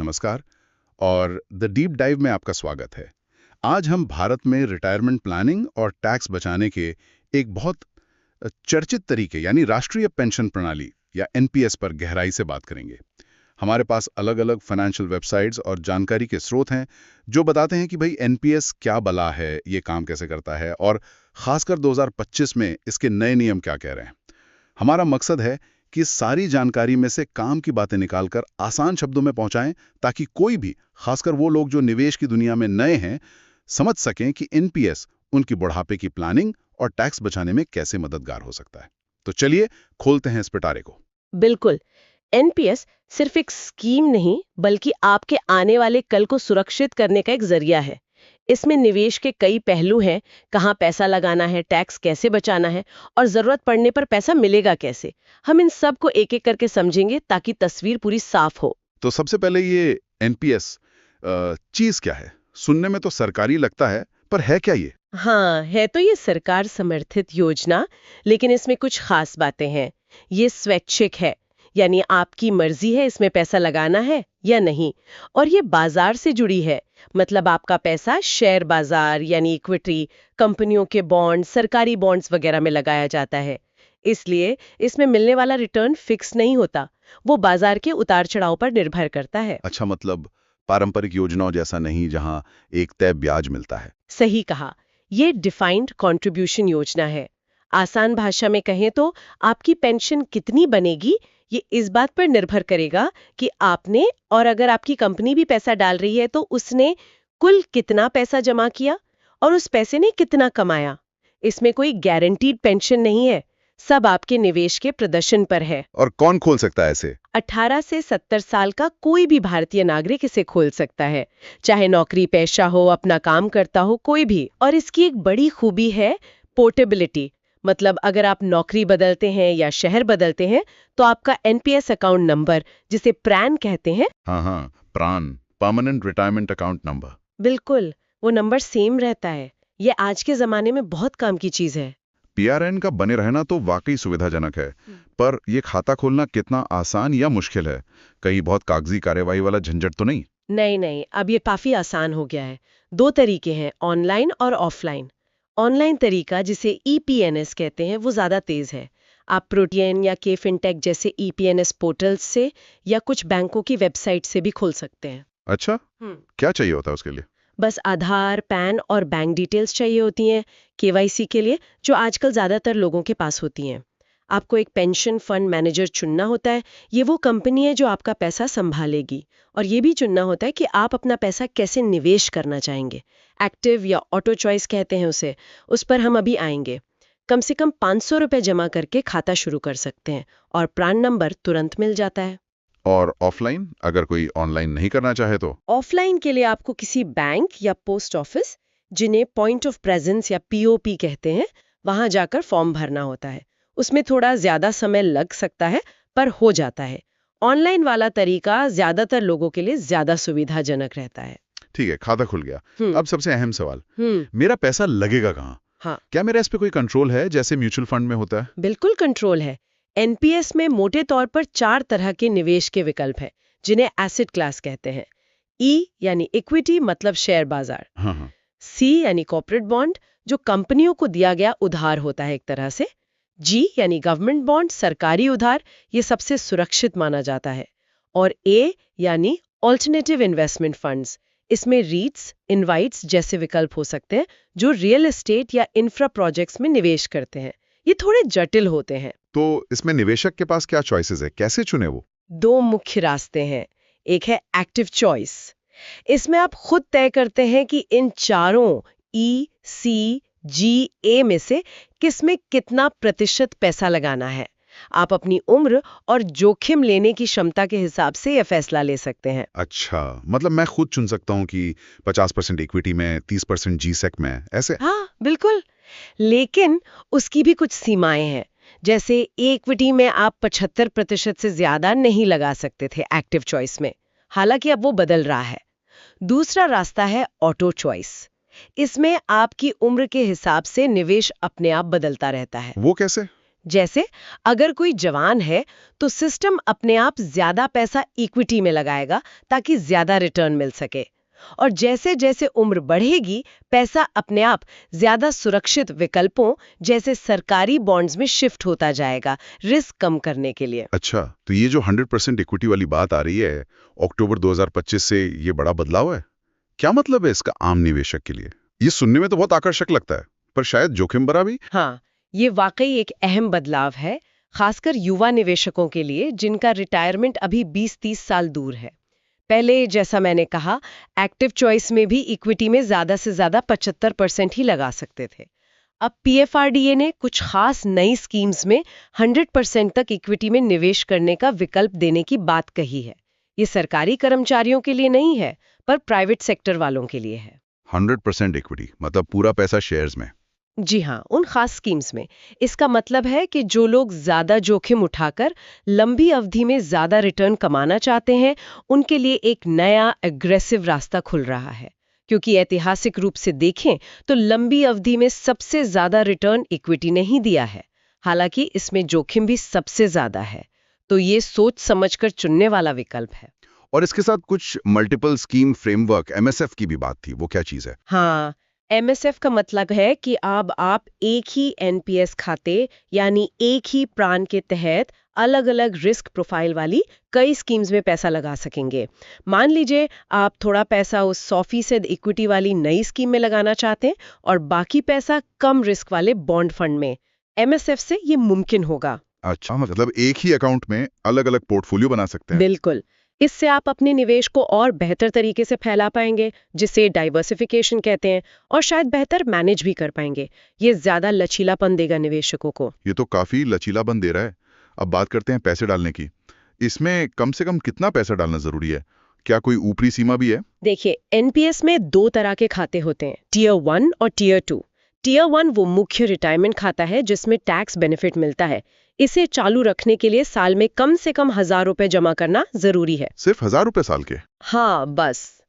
नमस्कार और the deep dive में आपका स्वागत है। आज हम भारत में रिटायरमेंट प्लानिंग और टैक्स बचाने के एक बहुत चर्चित तरीके यानी राष्ट्रीय पेंशन प्रणाली या एनपीएस पर गहराई से बात करेंगे। हमारे पास अलग-अलग फाइनेंशियल वेबसाइट्स और जानकारी के स्रोत हैं जो बताते हैं कि भाई एनपीएस क्या बला है, ये काम कैसे करता है और खासकर 2025 में इसके नए नियम क्या कह रहे हैं। हमारा मकसद है कि इस सारी जानकारी में से काम की बातें निकालकर आसान शब्दों में पहुंचाएं ताकि कोई भी, खासकर वो लोग जो निवेश की दुनिया में नए हैं, समझ सकें कि एनपीएस उनकी बुढ़ापे की प्लानिंग और टैक्स बचाने में कैसे मददगार हो सकता है। तो चलिए खोलते हैं इस पिटारे को। बिल्कुल। एनपीएस सिर्फ एक स्कीम नहीं बल्कि आपके आने वाले कल को सुरक्षित करने का एक जरिया है। इसमें निवेश के कई पहलू हैं, कहाँ पैसा लगाना है, टैक्स कैसे बचाना है और जरूरत पड़ने पर पैसा मिलेगा कैसे। हम इन सब को एक एक करके समझेंगे ताकि तस्वीर पूरी साफ हो। तो सबसे पहले ये एनपीएस चीज क्या है? सुनने में तो सरकारी लगता है, पर है क्या ये? हाँ, है तो ये सरकार समर्थित योजना, लेकिन इसमें कुछ खास बातें हैं। ये स्वैच्छिक है, यानी आपकी मर्जी है इसमें पैसा लगाना है या नहीं। और ये बाजार से जुड़ी है, मतलब आपका पैसा शेयर बाजार यानी इक्विटी, कंपनियों के बॉन्ड, सरकारी बॉन्ड्स वगैरह में लगाया जाता है। इसलिए इसमें मिलने वाला रिटर्न फिक्स नहीं होता, वो बाजार के उतार चढ़ाव पर निर्भर करता है। अच्छा, मतलब पारंपरिक योजनाओं जैसा नहीं जहां एक तय ब्याज मिलता है। सही कहा, ये डिफाइंड कंट्रीब्यूशन योजना है। आसान भाषा में कहें तो आपकी पेंशन कितनी बनेगी ये इस बात पर निर्भर करेगा कि आपने और अगर आपकी कंपनी भी पैसा डाल रही है तो उसने कुल कितना पैसा जमा किया और उस पैसे ने कितना कमाया। इसमें कोई गारंटीड पेंशन नहीं है, सब आपके निवेश के प्रदर्शन पर है। और कौन खोल सकता है इसे? 18 से 70 साल का कोई भी भारतीय नागरिक इसे खोल सकता है, चाहे नौकरी पेशा हो, अपना काम करता हो, कोई भी। और इसकी एक बड़ी खूबी है पोर्टेबिलिटी, मतलब अगर आप नौकरी बदलते हैं या शहर बदलते हैं तो आपका एनपीएस अकाउंट नंबर, जिसे प्रान कहते हैं, हाँ, प्रान, परमानेंट रिटायरमेंट अकाउंट नंबर, बिल्कुल वो नंबर सेम रहता है। ये आज के जमाने में बहुत काम की चीज है। पीआरएन का बने रहना तो वाकई सुविधाजनक है, पर यह खाता खोलना कितना आसान या मुश्किल है? कहीं बहुत कागजी कार्यवाही वाला झंझट तो नहीं? नहीं, अब ये काफी आसान हो गया है। दो तरीके हैं, ऑनलाइन और ऑफलाइन। ऑनलाइन तरीका, जिसे ईपीएनएस कहते हैं, वो ज्यादा तेज है। आप प्रोटियन या के फिनटेक जैसे ईपीएनएस पोर्टल्स से या कुछ बैंकों की वेबसाइट से भी खोल सकते हैं। अच्छा, क्या चाहिए होता है उसके लिए? बस आधार, पैन और बैंक डिटेल्स चाहिए होती हैं केवाईसी के लिए, जो आजकल ज्यादातर लोगों के पास होती हैं। आपको एक पेंशन फंड मैनेजर चुनना होता है। ये वो कंपनी है जो आपका पैसा संभालेगी। और ये भी चुनना होता है कि आप अपना पैसा कैसे निवेश करना चाहेंगे। एक्टिव या ऑटो चॉइस कहते हैं उसे, उस पर हम अभी आएंगे। कम से कम 500 रुपए जमा करके खाता शुरू कर सकते हैं और प्रान नंबर तुरंत मिल जाता है। और ऑफलाइन, अगर कोई ऑनलाइन नहीं करना चाहे तो? ऑफलाइन के लिए आपको किसी बैंक या पोस्ट ऑफिस, जिन्हें पॉइंट ऑफ प्रेजेंस या पीओपी कहते हैं, वहां जाकर फॉर्म भरना होता है। उसमें थोड़ा ज्यादा समय लग सकता है, पर हो जाता है। ऑनलाइन वाला तरीका ज्यादातर लोगों के लिए ज्यादा सुविधाजनक रहता है। ठीक है, खाता खुल गया। अब सबसे अहम सवाल, हम्म मेरा पैसा लगेगा कहाँ? हाँ, क्या मेरा इस पे कोई कंट्रोल है जैसे म्यूचुअल फंड में होता है? बिल्कुल कंट्रोल है। एनपीएस में मोटे तौर पर 4 तरह के निवेश के विकल्प हैं, जिन्हें एसेट क्लास कहते हैं। ई यानी इक्विटी, मतलब शेयर बाजार। हाँ, सी यानी कॉर्पोरेट बॉन्ड, जो कंपनियों को दिया गया उधार होता है एक तरह से। जी यानी गवर्नमेंट बॉन्ड, सरकारी उधार, ये सबसे सुरक्षित माना जाता है। और ए यानी ऑल्टरनेटिव इन्वेस्टमेंट फंड्स, इसमें रीट्स, इनवाइट्स जैसे विकल्प हो सकते हैं, जो रियल एस्टेट या इंफ्रा प्रोजेक्ट्स में निवेश करते हैं। ये थोड़े जटिल होते हैं। तो इसमें निवेशक के पास क्या चॉइसेस है, कैसे चुने वो? 2 मुख्य रास्ते हैं। एक है एक्टिव चॉइस। इसमें आप खुद तय करते हैं कि इन चारों ई, सी, जी, ए में से किस में कितना प्रतिशत पैसा लगाना है। आप अपनी उम्र और जोखिम लेने की क्षमता के हिसाब से यह फैसला ले सकते हैं। अच्छा, मतलब मैं खुद चुन सकता हूँ कि 50% इक्विटी में, 30% जीसेक में, ऐसे? हाँ, बिल्कुल। लेकिन उसकी भी कुछ सीमाएं हैं। जैसे इक्विटी में आप 75% से ज्यादा नहीं लगा सकते थे एक्टिव चॉइस में, हालांकि अब वो बदल रहा है। दूसरा रास्ता है ऑटो चॉइस। इसमें आपकी उम्र के हिसाब से निवेश अपने आप बदलता रहता है। वो कैसे? जैसे अगर कोई जवान है तो सिस्टम अपने आप ज्यादा पैसा इक्विटी में लगाएगा ताकि ज्यादा रिटर्न मिल सके। और जैसे जैसे उम्र बढ़ेगी, पैसा अपने आप ज्यादा सुरक्षित विकल्पों जैसे सरकारी बॉन्ड्स में शिफ्ट होता जाएगा, रिस्क कम करने के लिए। अच्छा, तो ये जो 100% इक्विटी वाली बात आ रही है अक्टूबर 2025 से, ये बड़ा बदलाव है। क्या मतलब है इसका आम निवेशक के लिए? ये सुनने में तो बहुत आकर्षक लगता है, पर शायद जोखिम भरा भी। हाँ, ये वाकई एक अहम बदलाव है, खासकर युवा निवेशकों के लिए जिनका रिटायरमेंट अभी 20-30 साल दूर है। पहले जैसा मैंने कहा, एक्टिव चॉइस में भी इक्विटी में ज्यादा से ज्यादा 75% ही लगा सकते थे। अब पीएफआरडीए ने कुछ खास नई स्कीम्स में 100% तक इक्विटी में निवेश करने का विकल्प देने की बात कही है। ये सरकारी कर्मचारियों के लिए नहीं है, पर प्राइवेट सेक्टर वालों के लिए है। 100% इक्विटी मतलब पूरा पैसा शेयर्स में। जी हाँ, उन खास स्कीम्स में। इसका मतलब है कि जो लोग ज्यादा जोखिम उठाकर लंबी अवधि में ज्यादा रिटर्न कमाना चाहते हैं, उनके लिए एक नया एग्रेसिव रास्ता खुल रहा है। क्योंकि ऐतिहासिक रूप से देखें तो लंबी अवधि में सबसे ज्यादा रिटर्न इक्विटी ने ही दिया है, हालांकि इसमें जोखिम भी सबसे ज्यादा है। तो ये सोच समझकर चुनने वाला विकल्प है। और इसके साथ कुछ मल्टीपल स्कीम फ्रेमवर्क एमएसएफ की भी बात थी, वो क्या चीज है? हाँ, एमएसएफ का मतलब है कि अब आप एक ही एनपीएस खाते यानी एक ही प्राण के तहत अलग अलग रिस्क प्रोफाइल वाली कई स्कीम्स में पैसा लगा सकेंगे। मान लीजिए आप थोड़ा पैसा उस 100% इक्विटी वाली नई स्कीम में लगाना चाहते हैं और बाकी पैसा कम रिस्क वाले बॉन्ड फंड में। एमएसएफ से ये मुमकिन होगा। अच्छा, मतलब एक ही अकाउंट में अलग अलग पोर्टफोलियो बना सकते हैं। बिल्कुल। इससे आप अपने निवेश को और बेहतर तरीके से फैला पाएंगे, जिसे डाइवर्सिफिकेशन कहते हैं, और शायद बेहतर मैनेज भी कर पाएंगे। ये ज्यादा लचीलापन देगा निवेशकों को। ये तो काफी लचीलापन दे रहा है। अब बात करते हैं पैसे डालने की। इसमें कम से कम कितना पैसा डालना जरूरी है? क्या कोई ऊपरी सीमा भी है? देखिए, एनपीएस में 2 तरह के खाते होते हैं, टियर 1 और टियर 2। टियर 1 वो मुख्य रिटायरमेंट खाता है जिसमें टैक्स बेनिफिट मिलता है। इसे चालू रखने के लिए साल में कम से कम 1000 रुपए जमा करना जरूरी है। सिर्फ 1000 रुपए साल के? हाँ, बस।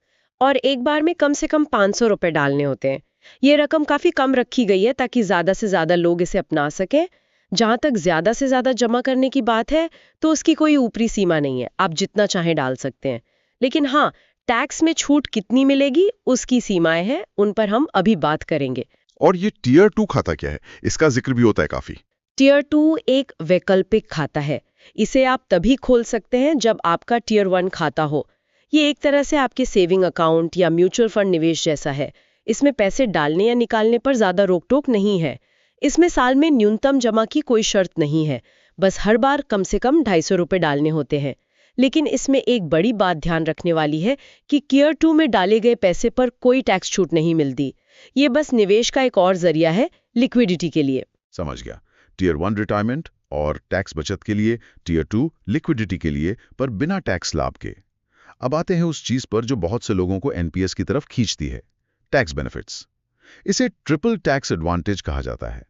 और एक बार में कम से कम 500 रुपए डालने होते हैं। ये रकम काफी कम रखी गई है ताकि ज्यादा से ज्यादा लोग इसे अपना सकें। जहां तक ज्यादा से ज्यादा जमा करने की बात है, तो उसकी कोई ऊपरी सीमा नहीं है, आप जितना चाहें डाल सकते हैं। लेकिन हाँ, टैक्स में छूट कितनी मिलेगी उसकी सीमाएं हैं, उन पर हम अभी बात करेंगे। और ये टियर 2 खाता क्या है? इसका जिक्र भी होता है काफी। टियर 2 एक वैकल्पिक खाता है। इसे आप तभी खोल सकते हैं जब आपका टियर 1 खाता हो। ये एक तरह से आपके सेविंग अकाउंट या म्यूचुअल फंड निवेश जैसा है। इसमें पैसे डालने या निकालने पर ज्यादा रोक-टोक नहीं है। इसमें साल में न्यूनतम जमा की कोई शर्त नहीं है, बस हर बार कम से कम 250 रुपए डालने होते हैं। लेकिन इसमें एक बड़ी बात ध्यान रखने वाली है कि टियर 2 में डाले गए पैसे पर कोई टैक्स छूट नहीं मिलती। ये बस निवेश का एक और जरिया है लिक्विडिटी के लिए। समझ गया। टियर 1 रिटायरमेंट और टैक्स बचत के लिए, टियर 2 लिक्विडिटी के लिए, पर बिना टैक्स लाभ के। अब आते हैं उस चीज पर जो बहुत से लोगों को एनपीएस की तरफ खींचती है, टैक्स बेनिफिट्स। इसे ट्रिपल टैक्स एडवांटेज कहा जाता है।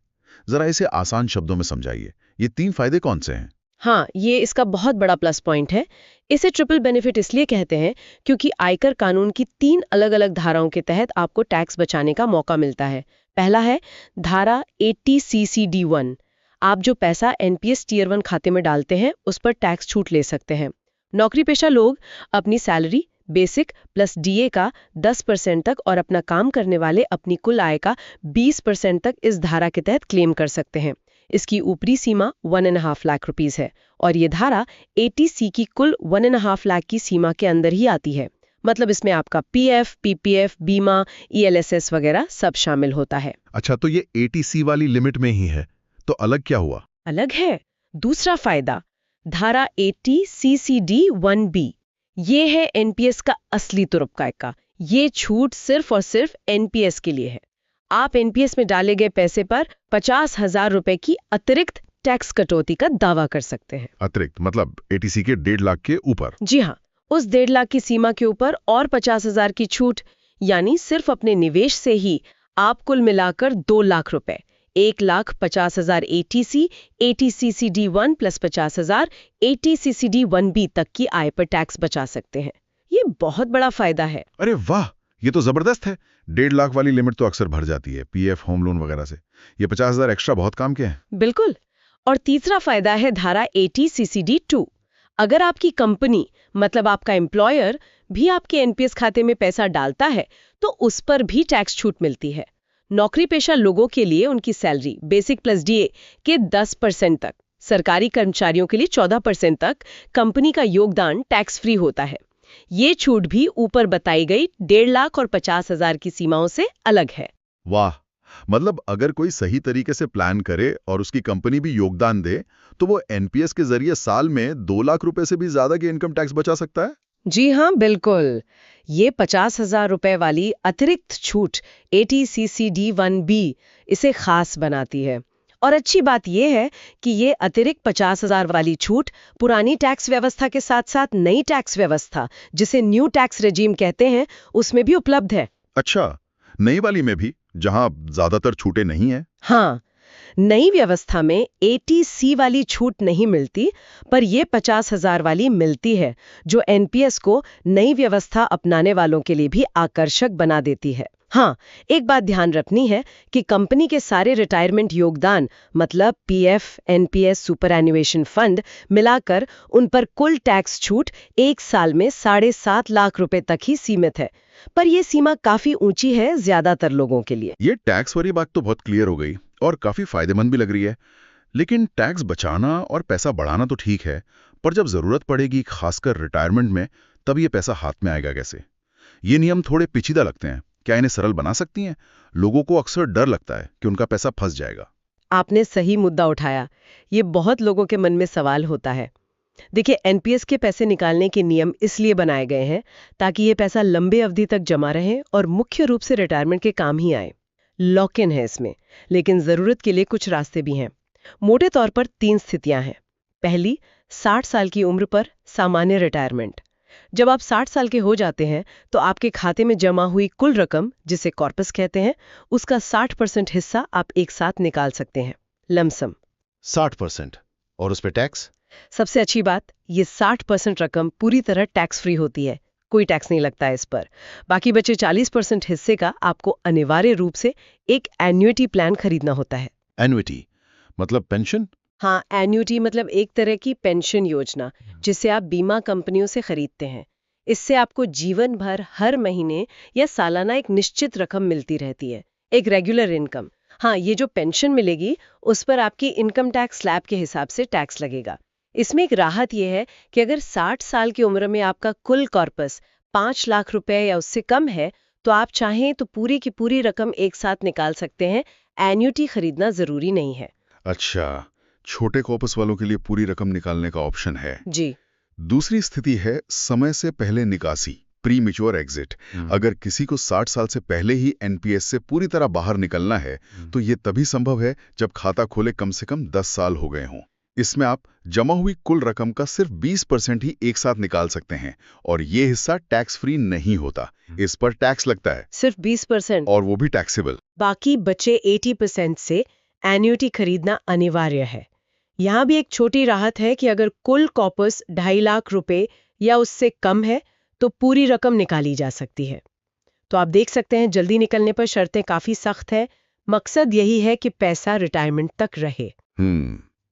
जरा इसे आसान शब्दों में समझाइए, ये 3 फायदे कौन से हैं? हाँ, ये इसका बहुत बड़ा प्लस पॉइंट है। इसे ट्रिपल बेनिफिट इसलिए कहते हैं क्योंकि आयकर कानून की 3 अलग-अलग धाराओं के तहत आपको टैक्स बचाने का मौका मिलता है। पहला है धारा 80CC-D1। आप जो पैसा एनपीएस टियर 1 खाते में डालते हैं, उस पर टैक्स छूट ले सकते हैं। नौकरी पेशा लोग अपनी सैलरी, बेसिक प्लस डीए का 10% तक और अपना काम करने वाले अपनी कुल आय का 20% तक इस धारा के तहत क्लेम कर सकते हैं। इसकी ऊपरी सीमा 1.5 लाख रुपीस है और ये धारा 80C की कुल 1.5 लाख की सीमा के अंदर ही आती है। मतलब इसमें आपका पीएफ, पीपीएफ, बीमा, ईएलएसएस वगैरह सब शामिल होता है। अच्छा, तो ये 80C वाली लिमिट में ही है, तो अलग क्या हुआ? अलग है दूसरा फायदा, धारा 80CC-D1B। ये है एनपीएस का असली तुरपकार का। ये छूट सिर्फ और सिर्फ एनपीएस के लिए है। आप एनपीएस में डाले गए पैसे पर 50,000 रुपए की अतिरिक्त टैक्स कटौती का दावा कर सकते हैं। अतिरिक्त मतलब 80C के 1.5 लाख के ऊपर? जी हाँ, उस 1.5 लाख की सीमा के ऊपर और 50,000 की छूट, यानी सिर्फ अपने निवेश से ही आप कुल मिलाकर 2 लाख रुपए, 1,50,000 ATC, 80CC-D1 प्लस 50,000 80CC-D1B तक की आय पर टैक्स बचा सकते हैं। ये बहुत बड़ा फायदा है। अरे वाह, ये तो जबरदस्त है। 1.5 लाख वाली लिमिट तो अक्सर भर जाती है पीएफ, होम लोन वगैरह से। ये 50,000 एक्स्ट्रा बहुत काम के हैं। बिल्कुल। और तीसरा फायदा है धारा 80 CCD2। अगर आपकी कंपनी मतलब आपका एम्प्लॉयर भी आपके एनपीएस खाते में पैसा डालता है तो उस पर भी टैक्स छूट मिलती है। नौकरी पेशा लोगों के लिए उनकी सैलरी बेसिक प्लस डीए के 10% तक, सरकारी कर्मचारियों के लिए 14% तक कंपनी का योगदान टैक्स फ्री होता है। ये छूट भी ऊपर बताई गई 1.5 लाख और 50,000 की सीमाओं से अलग है। वाह, मतलब अगर कोई सही तरीके से प्लान करे और उसकी कंपनी भी योगदान दे तो वो एनपीएस के जरिए साल में 2 लाख रुपए से भी ज्यादा के इनकम टैक्स बचा सकता है। जी हाँ, बिल्कुल। ये 50,000 रुपए वाली अतिरिक्त छूट 80 CCD1B इसे खास बनाती है। और अच्छी बात यह है कि ये अतिरिक्त 50,000 वाली छूट पुरानी टैक्स व्यवस्था के साथ साथ नई टैक्स व्यवस्था, जिसे न्यू टैक्स रेजीम कहते हैं, उसमें भी उपलब्ध है। अच्छा, नई वाली में भी, जहां ज्यादातर छूटें नहीं है? हाँ, नई व्यवस्था में 80C वाली छूट नहीं मिलती, पर ये 50,000 वाली मिलती है, जो एनपीएस को नई व्यवस्था अपनाने वालों के लिए भी आकर्षक बना देती है। हाँ, एक बात ध्यान रखनी है कि कंपनी के सारे रिटायरमेंट योगदान मतलब पीएफ, एनपीएस, सुपरएन्युएशन फंड मिलाकर उन पर कुल टैक्स छूट एक साल में 7.5 लाख रुपए तक ही सीमित है। पर यह सीमा काफी ऊंची है ज्यादातर लोगों के लिए। ये टैक्स वाली बात तो बहुत क्लियर हो गई और काफी फायदेमंद भी लग रही है। लेकिन टैक्स बचाना और पैसा बढ़ाना तो ठीक है, पर जब जरूरत पड़ेगी, खासकर रिटायरमेंट में, तब ये पैसा हाथ में आएगा कैसे? ये नियम थोड़े पेचीदा लगते हैं। क्या इन्हें सरल बना सकती हैं? लोगों को अक्सर डर लगता है कि उनका पैसा फंस जाएगा। आपने सही मुद्दा उठाया। ये बहुत लोगों के मन में सवाल होता है। देखिए, एनपीएस के पैसे निकालने के नियम इसलिए बनाए गए हैं ताकि ये पैसा लंबे अवधि तक जमा रहे और मुख्य रूप से रिटायरमेंट के काम ही आए। लॉक इन है इसमें, लेकिन जरूरत के लिए कुछ रास्ते भी हैं। मोटे तौर पर 3 स्थितियां हैं। पहली, 60 साल की उम्र पर सामान्य रिटायरमेंट। जब आप 60 साल के हो जाते हैं तो आपके खाते में जमा हुई कुल रकम, जिसे कॉर्पस कहते हैं, उसका 60% हिस्सा आप एक साथ निकाल सकते हैं, लमसम। 60%? और उस पे टैक्स? सबसे अच्छी बात, ये 60% रकम पूरी तरह टैक्स फ्री होती है, कोई टैक्स नहीं लगता है इस पर। बाकी बचे 40% हिस्से का आपको अनिवार्य रूप से एक एन्युटी प्लान खरीदना होता है। एन्युटी मतलब पेंशन? हाँ, एन्युटी मतलब एक तरह की पेंशन योजना, जिसे आप बीमा कंपनियों से खरीदते हैं। इससे आपको जीवन भर हर महीने या सालाना एक निश्चित रकम मिलती रहती है, एक रेगुलर इनकम। हाँ, ये जो पेंशन मिलेगी उस पर आपकी इनकम टैक्स स्लैब के हिसाब से टैक्स लगेगा। इसमें एक राहत यह है कि अगर 60 साल की उम्र में आपका कुल कॉर्पस 5 लाख रुपए या उससे कम है तो आप चाहें तो पूरी की पूरी रकम एक साथ निकाल सकते हैं। एन्युटी खरीदना जरूरी नहीं है। अच्छा, छोटे कॉर्पस वालों के लिए पूरी रकम निकालने का ऑप्शन है। जी। दूसरी स्थिति है समय से पहले निकासी, प्री मैच्योर एग्जिट। अगर किसी को 60 साल से पहले ही एनपीएस से पूरी तरह बाहर निकलना है तो ये तभी संभव है जब खाता खोले कम से कम 10 साल हो गए हों। इसमें आप जमा हुई कुल रकम का सिर्फ 20% ही एक साथ निकाल सकते हैं और ये हिस्सा टैक्स फ्री नहीं होता। इस पर टैक्स लगता है, सिर्फ 20%, और वो भी टैक्सेबल। बाकी बचे 80% से एन्युटी खरीदना अनिवार्य है। यहाँ भी एक छोटी राहत है कि अगर कुल कॉर्पस 2.5 लाख रुपए या उससे कम है तो पूरी रकम निकाली जा सकती है। तो आप देख सकते हैं, जल्दी निकलने पर शर्तें काफी सख्त है। मकसद यही है कि पैसा रिटायरमेंट तक रहे।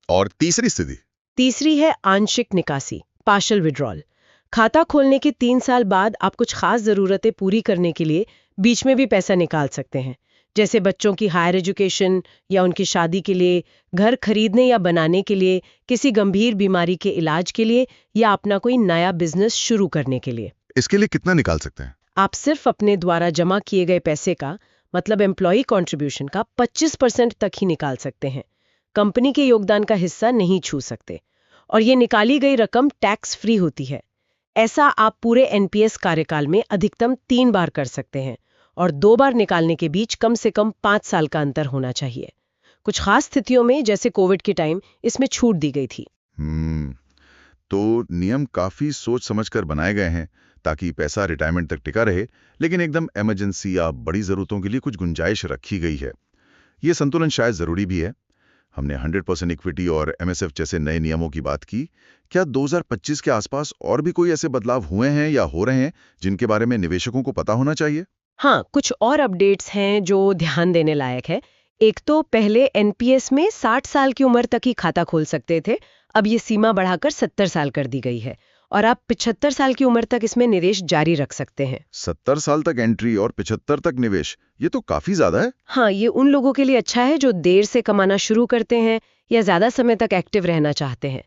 और तीसरी स्थिति? तीसरी है आंशिक निकासी, पार्शियल विड्रॉल। खाता खोलने के 3 साल बाद आप कुछ खास जरूरतें पूरी करने के लिए बीच में भी पैसा निकाल सकते हैं, जैसे बच्चों की हायर एजुकेशन या उनकी शादी के लिए, घर खरीदने या बनाने के लिए, किसी गंभीर बीमारी के इलाज के लिए या अपना कोई नया बिजनेस शुरू करने के लिए। इसके लिए कितना निकाल सकते हैं? आप सिर्फ अपने द्वारा जमा किए गए पैसे का, मतलब एम्प्लॉय कॉन्ट्रीब्यूशन का 25% तक ही निकाल सकते हैं। कंपनी के योगदान का हिस्सा नहीं छू सकते और ये निकाली गई रकम टैक्स फ्री होती है। ऐसा आप पूरे एनपीएस कार्यकाल में अधिकतम 3 बार कर सकते हैं और 2 बार निकालने के बीच कम से कम 5 साल का अंतर होना चाहिए। कुछ खास स्थितियों में, जैसे कोविड के टाइम, इसमें छूट दी गई थी। तो नियम काफी सोच समझकर बनाए गए हैं ताकि पैसा रिटायरमेंट तक टिका रहे, लेकिन एकदम इमरजेंसी या बड़ी जरूरतों के लिए कुछ गुंजाइश रखी गई है। ये संतुलन शायद जरूरी भी है। हमने 100% इक्विटी और एमएसएफ जैसे नए नियमों की बात की। क्या 2025 के आसपास और भी कोई ऐसे बदलाव हुए हैं या हो रहे हैं जिनके बारे में निवेशकों को पता होना चाहिए? हाँ, कुछ और अपडेट्स हैं जो ध्यान देने लायक है। एक तो पहले एनपीएस में 60 साल की उम्र तक ही खाता खोल सकते थे, अब ये सीमा बढ़ाकर 70 साल कर दी गई है और आप 75 साल की उम्र तक इसमें निवेश जारी रख सकते हैं। 70 साल तक एंट्री और 75 तक निवेश, ये तो काफी ज्यादा है। हाँ, ये उन लोगों के लिए अच्छा है जो देर से कमाना शुरू करते हैं या ज्यादा समय तक एक्टिव रहना चाहते हैं।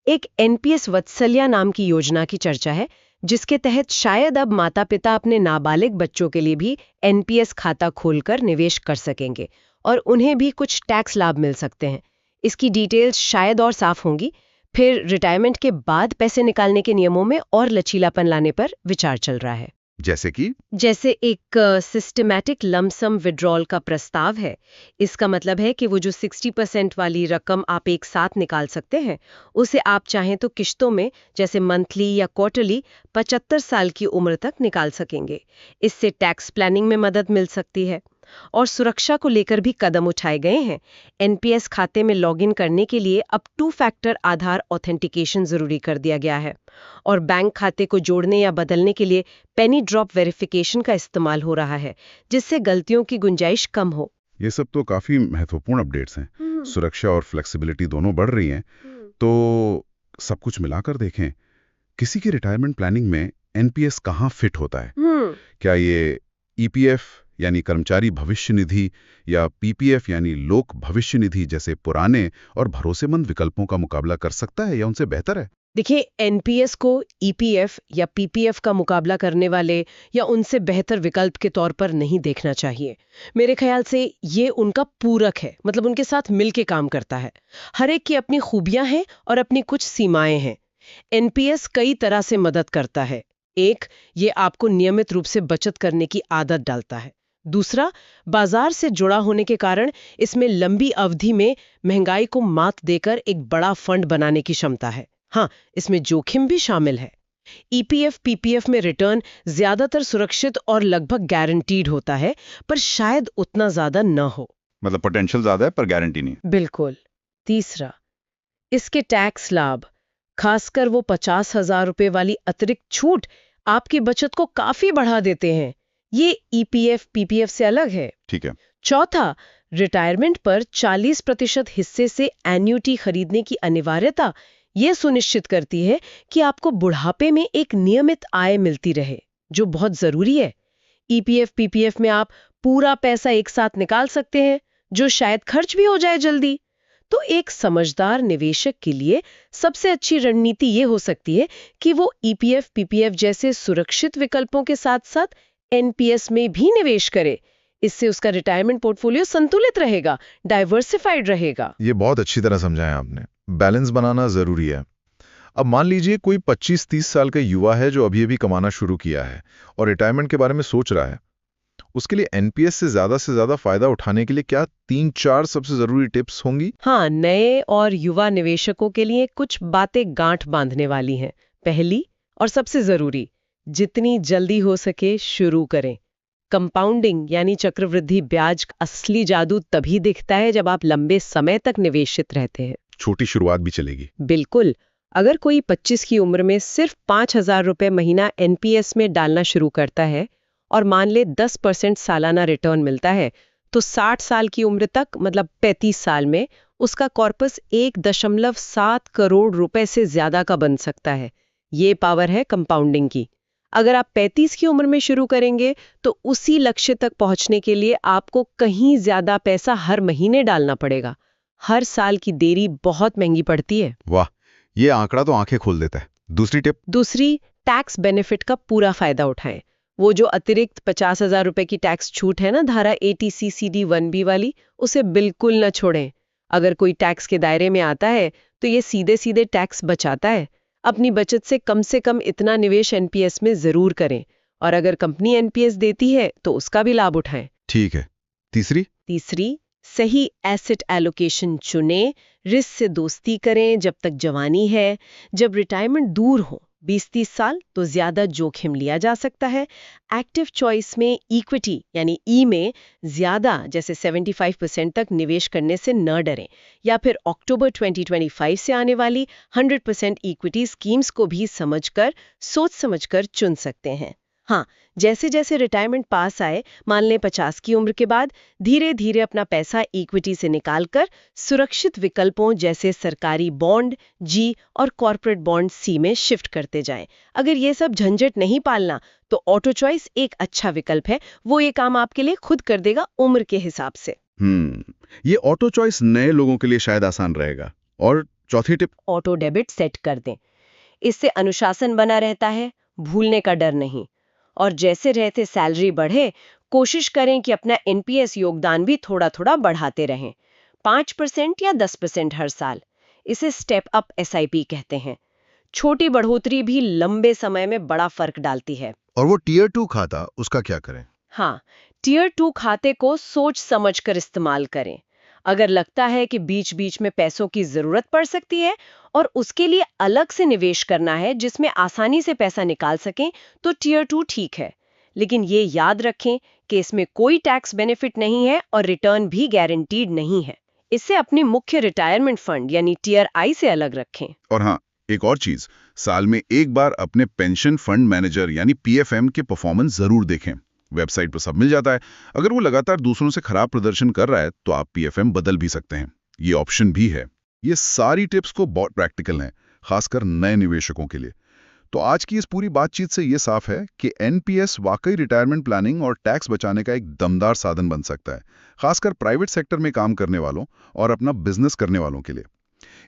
एक एनपीएस वत्सल्या नाम की योजना की चर्चा है, जिसके तहत शायद अब माता पिता अपने नाबालिग बच्चों के लिए भी एनपीएस खाता खोलकर निवेश कर सकेंगे और उन्हें भी कुछ टैक्स लाभ मिल सकते हैं। इसकी डिटेल्स शायद और साफ होंगी। फिर रिटायरमेंट के बाद पैसे निकालने के नियमों में और लचीलापन लाने पर विचार चल रहा है। जैसे एक सिस्टमैटिक लमसम विड्रॉल का प्रस्ताव है। इसका मतलब है कि वो जो 60% वाली रकम आप एक साथ निकाल सकते हैं, उसे आप चाहें तो किश्तों में, जैसे मंथली या क्वार्टरली, 75 साल की उम्र तक निकाल सकेंगे। इससे टैक्स प्लानिंग में मदद मिल सकती है और सुरक्षा को लेकर भी कदम उठाए गए हैं। एनपीएस खाते में लॉगिन करने के लिए अब 2 फैक्टर आधार ऑथेंटिकेशन जरूरी कर दिया गया है और बैंक खाते को जोड़ने या बदलने के लिए पेनी ड्रॉप वेरिफिकेशन का इस्तेमाल हो रहा है, जिससे गलतियों की गुंजाइश कम हो। ये सब तो काफी महत्वपूर्ण अपडेट्स हैं। सुरक्षा और फ्लेक्सिबिलिटी दोनों बढ़ रही हैं। तो सब कुछ मिलाकर देखें, किसी की रिटायरमेंट प्लानिंग में एनपीएस कहाँ फिट होता है? क्या ये ईपीएफ यानी कर्मचारी भविष्य निधि या पीपीएफ यानी लोक भविष्य निधि जैसे पुराने और भरोसेमंद विकल्पों का मुकाबला कर सकता है या उनसे बेहतर है? देखिए, एनपीएस को ईपीएफ या पीपीएफ का मुकाबला करने वाले या उनसे बेहतर विकल्प के तौर पर नहीं देखना चाहिए। मेरे ख्याल से ये उनका पूरक है, मतलब उनके साथ मिलके काम करता है। हर एक की अपनी खूबियां हैं और अपनी कुछ सीमाएं हैं। एनपीएस कई तरह से मदद करता है। एक, ये आपको नियमित रूप से बचत करने की आदत डालता है। दूसरा, बाजार से जुड़ा होने के कारण इसमें लंबी अवधि में महंगाई को मात देकर एक बड़ा फंड बनाने की क्षमता है। हाँ, इसमें जोखिम भी शामिल है। ईपीएफ पीपीएफ में रिटर्न ज्यादातर सुरक्षित और लगभग गारंटीड होता है, पर शायद उतना ज्यादा न हो। मतलब पोटेंशियल ज्यादा है पर गारंटी नहीं। बिल्कुल। तीसरा, इसके टैक्स लाभ, खासकर वो 50,000 रुपए वाली अतिरिक्त छूट, आपकी बचत को काफी बढ़ा देते हैं। ये ईपीएफ पीपीएफ से अलग है। ठीक है। चौथा, रिटायरमेंट पर 40% हिस्से से एन्युटी खरीदने की अनिवार्यता ये सुनिश्चित करती है कि आपको बुढ़ापे में एक नियमित आय मिलती रहे, जो बहुत जरूरी है। ईपीएफ पीपीएफ में आप पूरा पैसा एक साथ निकाल सकते हैं, जो शायद खर्च भी हो जाए जल्दी। तो एक समझदार निवेशक के लिए सबसे अच्छी रणनीति ये हो सकती है कि वो ईपीएफ पीपीएफ जैसे सुरक्षित विकल्पों के साथ साथ एनपीएस में भी निवेश करे। इससे उसका रिटायरमेंट पोर्टफोलियो संतुलित रहेगा, डाइवर्सिफाइड रहेगा। ये बहुत अच्छी तरह समझाया आपने। बैलेंस बनाना जरूरी है। अब मान लीजिए कोई 25-30 साल का युवा है जो अभी कमाना शुरू किया है और रिटायरमेंट के बारे में सोच रहा है। उसके लिए एनपीएस से ज्यादा फायदा उठाने के लिए क्या 3-4 सबसे जरूरी टिप्स होंगी? हाँ, नए और युवा निवेशकों के लिए कुछ बातें गांठ बांधने वाली हैं। पहली और सबसे जरूरी, जितनी जल्दी हो सके शुरू करें। कंपाउंडिंग यानी चक्रवृद्धि ब्याज असली जादू तभी दिखता है जब आप लंबे समय तक निवेशित रहते हैं। छोटी शुरुआत भी चलेगी। बिल्कुल। अगर कोई 25 की उम्र में सिर्फ 5,000 रुपए महीना एनपीएस में डालना शुरू करता है और मान ले 10% सालाना रिटर्न मिलता है, तो 60 साल की उम्र तक, मतलब 35 साल में, उसका कॉर्पस 1.7 करोड़ रुपए से ज्यादा का बन सकता है। ये पावर है कंपाउंडिंग की। अगर आप 35 की उम्र में शुरू करेंगे तो उसी लक्ष्य तक पहुंचने के लिए आपको कहीं ज्यादा पैसा हर महीने डालना पड़ेगा। हर साल की देरी बहुत महंगी पड़ती है। वाह, ये आंकड़ा तो आंखें खोल देता है। दूसरी टिप? दूसरी, टैक्स बेनिफिट का पूरा फायदा उठाएं। वो जो अतिरिक्त 50,000 रुपए की टैक्स छूट है ना, धारा ATC-CD 1B वाली, उसे बिल्कुल न छोड़ें। अगर कोई टैक्स के दायरे में आता है तो ये सीधे सीधे टैक्स बचाता है। अपनी बचत से कम इतना निवेश एनपीएस में जरूर करें और अगर कंपनी एनपीएस देती है तो उसका भी लाभ उठाएं। ठीक है। तीसरी, सही एसेट एलोकेशन चुनें, रिस्क से दोस्ती करें जब तक जवानी है। जब रिटायरमेंट दूर हो, 20-30 साल, तो ज्यादा जोखिम लिया जा सकता है। एक्टिव चॉइस में इक्विटी यानी ई में ज्यादा, जैसे 75% तक निवेश करने से न डरें, या फिर अक्टूबर 2025 से आने वाली 100% इक्विटी स्कीम्स को भी सोच समझकर चुन सकते हैं। हाँ, जैसे जैसे रिटायरमेंट पास आए, मान लें 50 की उम्र के बाद, धीरे धीरे अपना पैसा इक्विटी से निकालकर सुरक्षित विकल्पों जैसे सरकारी बॉन्ड जी और कॉर्पोरेट बॉन्ड सी में शिफ्ट करते जाएं। अगर ये सब झंझट नहीं पालना, तो ऑटो चॉइस एक अच्छा विकल्प है। वो ये काम आपके लिए खुद कर देगा उम्र के हिसाब से। ये ऑटो चॉइस नए लोगों के लिए शायद आसान रहेगा। और चौथी टिप? ऑटो डेबिट सेट कर दें। इससे अनुशासन बना रहता है, भूलने का डर नहीं। और जैसे रहते सैलरी बढ़े, कोशिश करें कि अपना एनपीएस योगदान भी थोड़ा थोड़ा बढ़ाते रहें, 5% या 10% हर साल। इसे स्टेप अप एसआईपी कहते हैं। छोटी बढ़ोतरी भी लंबे समय में बड़ा फर्क डालती है। और वो टियर 2 खाता, उसका क्या करें? हाँ, टियर 2 खाते को सोच समझकर इस्तेमाल करें। अगर लगता है कि बीच बीच में पैसों की जरूरत पड़ सकती है और उसके लिए अलग से निवेश करना है जिसमें आसानी से पैसा निकाल सकें, तो टियर 2 ठीक है। लेकिन ये याद रखें कि इसमें कोई टैक्स बेनिफिट नहीं है और रिटर्न भी गारंटीड नहीं है। इसे अपने मुख्य रिटायरमेंट फंड यानी टियर आई से अलग रखें। और हाँ, एक और चीज, साल में एक बार अपने पेंशन फंड मैनेजर यानी पीएफएम के परफॉर्मेंस जरूर देखें। वेबसाइट पर सब मिल जाता है। अगर वो लगातार दूसरों से खराब प्रदर्शन कर रहा है, तो आप पीएफएम बदल भी सकते हैं। ये ऑप्शन भी है। ये सारी टिप्स को बहुत प्रैक्टिकल हैं, खासकर नए निवेशकों के लिए। तो आज की इस पूरी बातचीत से ये साफ है कि एनपीएस वाकई रिटायरमेंट प्लानिंग और टैक्स बचाने का एक दमदार साधन बन सकता है, खासकर प्राइवेट सेक्टर में काम करने वालों और अपना बिजनेस करने वालों के लिए।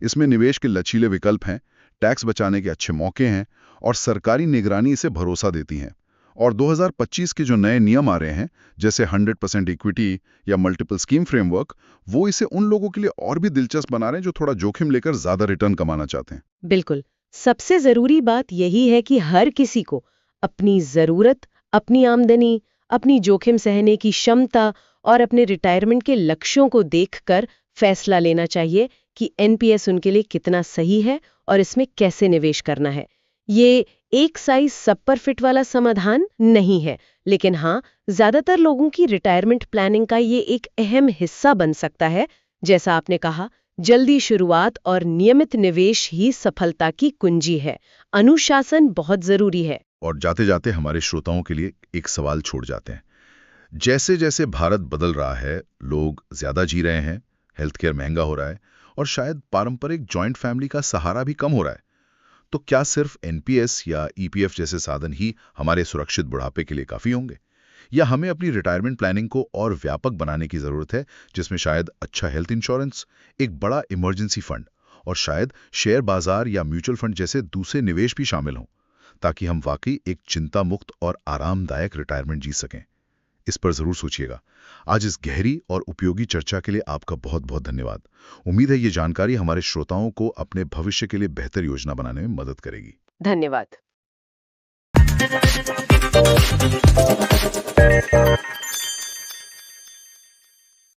इसमें निवेश के लचीले विकल्प हैं, टैक्स बचाने के अच्छे मौके हैं और सरकारी निगरानी इसे भरोसा देती है। और 2025 के जो नए नियम आ रहे हैं, जैसे 100% इक्विटी या मल्टीपल स्कीम फ्रेमवर्क, वो इसे उन लोगों के लिए और भी दिलचस्प बना रहे हैं जो थोड़ा जोखिम लेकर ज्यादा रिटर्न कमाना चाहते हैं। बिल्कुल। सबसे जरूरी बात यही है कि हर किसी को अपनी जरूरत, अपनी आमदनी, अपनी जोखिम सहने की क्षमता और अपने रिटायरमेंट के लक्ष्यों को देखकर फैसला लेना चाहिए कि एनपीएस उनके लिए कितना सही है और इसमें कैसे निवेश करना है। ये एक साइज सब पर फिट वाला समाधान नहीं है, लेकिन हाँ, ज्यादातर लोगों की रिटायरमेंट प्लानिंग का ये एक अहम हिस्सा बन सकता है। जैसा आपने कहा, जल्दी शुरुआत और नियमित निवेश ही सफलता की कुंजी है। अनुशासन बहुत जरूरी है। और जाते जाते हमारे श्रोताओं के लिए एक सवाल छोड़ जाते हैं। जैसे जैसे भारत बदल रहा है, लोग ज्यादा जी रहे हैं, हेल्थ केयर महंगा हो रहा है और शायद पारंपरिक जॉइंट फैमिली का सहारा भी कम हो रहा है, तो क्या सिर्फ एनपीएस या ईपीएफ जैसे साधन ही हमारे सुरक्षित बुढ़ापे के लिए काफी होंगे? या हमें अपनी रिटायरमेंट प्लानिंग को और व्यापक बनाने की जरूरत है, जिसमें शायद अच्छा हेल्थ इंश्योरेंस, एक बड़ा इमरजेंसी फंड और शायद शेयर बाजार या म्यूचुअल फंड जैसे दूसरे निवेश भी शामिल हों, ताकि हम वाकई एक चिंता मुक्त और आरामदायक रिटायरमेंट जी सकें? इस पर जरूर सोचिएगा। आज इस गहरी और उपयोगी चर्चा के लिए आपका बहुत बहुत धन्यवाद। उम्मीद है ये जानकारी हमारे श्रोताओं को अपने भविष्य के लिए बेहतर योजना बनाने में मदद करेगी। धन्यवाद।